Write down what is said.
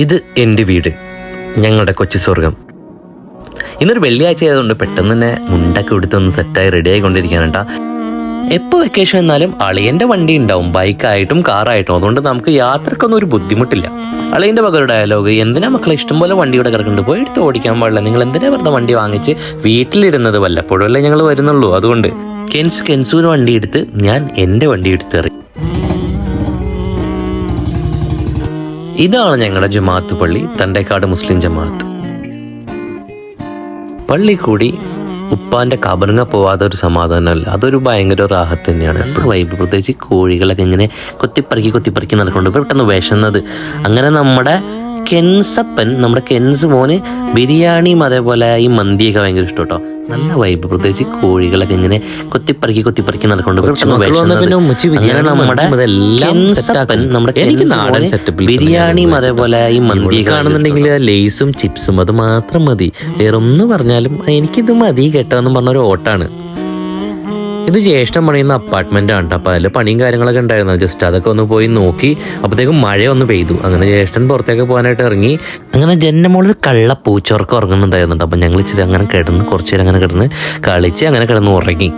ഇത് എൻ്റെ വീട്, ഞങ്ങളുടെ കൊച്ചു സ്വർഗം. ഇന്നൊരു വെള്ളിയാഴ്ച ആയതുകൊണ്ട് പെട്ടെന്ന് തന്നെ മുണ്ടൊക്കെ എടുത്തൊന്ന് സെറ്റായി റെഡി ആയിക്കൊണ്ടിരിക്കാനുണ്ടാ. എപ്പോൾ വെക്കേഷൻ എന്നാലും അളിയൻ്റെ വണ്ടി ഉണ്ടാവും, ബൈക്കായിട്ടും കാറായിട്ടും. അതുകൊണ്ട് നമുക്ക് യാത്രക്കൊന്നും ഒരു ബുദ്ധിമുട്ടില്ല. അളിയൻ്റെ പകരം ഡയലോഗ്, എന്തിനാ മക്കളെ ഇഷ്ടംപോലെ വണ്ടി ഇവിടെ കിടക്കുന്നുണ്ട്, പോയി എടുത്ത് ഓടിക്കാൻ പാടില്ല, നിങ്ങൾ എന്തിനാ വെറുതെ വണ്ടി വാങ്ങിച്ച് വീട്ടിലിരുന്നത്, വല്ലപ്പോഴും അല്ലേ ഞങ്ങൾ വരുന്നുള്ളൂ. അതുകൊണ്ട് കെൻസുവിന് വണ്ടി എടുത്ത് ഞാൻ എൻ്റെ വണ്ടി എടുത്തെറി. ഇതാണ് ഞങ്ങളുടെ ജമാഅത്ത് പള്ളി, തണ്ടേക്കാട് മുസ്ലിം ജമാഅത്ത് പള്ളി. കൂടി ഉപ്പാന്റെ കബറിങ്ങ പോവാതെ ഒരു സമാധാനമല്ല, അതൊരു ഭയങ്കര റാഹത്ത് തന്നെയാണ്. എപ്പോഴും വൈബ്. പ്രത്യേകിച്ച് കോഴികളൊക്കെ ഇങ്ങനെ കൊത്തിപ്പറക്കി നടക്കൊണ്ട് പെട്ടെന്ന് വിശന്നത്. അങ്ങനെ നമ്മുടെ കെൻസപ്പൻ, നമ്മുടെ കെൻസ് മോന് ബിരിയാണിയും അതേപോലെ ഈ മന്തിയൊക്കെ ഭയങ്കര ഇഷ്ടം കേട്ടോ. നല്ല വൈബ്. പ്രത്യേകിച്ച് കോഴികളൊക്കെ ഇങ്ങനെ കൊത്തിപ്പറക്കി നടക്കൊണ്ട് അങ്ങനെ നമ്മുടെ കെൻസപ്പൻ, നമ്മുടെ നാടൻ സെറ്റപ്പിൽ ബിരിയാണിയും അതേപോലെ ഈ മന്തിയൊക്കെ കാണുന്നുണ്ടെങ്കിൽ ലേസും ചിപ്സും അത് മാത്രം മതി, വേറെ ഒന്നും പറഞ്ഞാലും എനിക്കിത് മതി കേട്ടോ എന്ന് പറഞ്ഞൊരു ഓട്ടാണ്. ഇത് ജ്യേഷ്ഠൻ പണിയുന്ന അപ്പാർട്ട്മെന്റ് ആണ്. അപ്പോൾ അതിൽ പണിയും കാര്യങ്ങളൊക്കെ ഉണ്ടായിരുന്നു. ജസ്റ്റ് അതൊക്കെ ഒന്ന് പോയി നോക്കി. അപ്പോഴത്തേക്കും മഴ ഒന്ന് പെയ്തു. അങ്ങനെ ജ്യേഷ്ഠൻ പുറത്തേക്ക് പോകാനായിട്ട് ഇറങ്ങി. അങ്ങനെ ജൻ്റെ മോളിൽ കള്ള പൂച്ചോർക്ക് ഉറങ്ങുന്നുണ്ടായിരുന്നുണ്ട്. അപ്പം ഞങ്ങൾ ഇച്ചിരി അങ്ങനെ കിടന്ന് കുറച്ച് നേരം അങ്ങനെ കിടന്ന് കളിച്ച് അങ്ങനെ കിടന്ന് ഉറങ്ങി.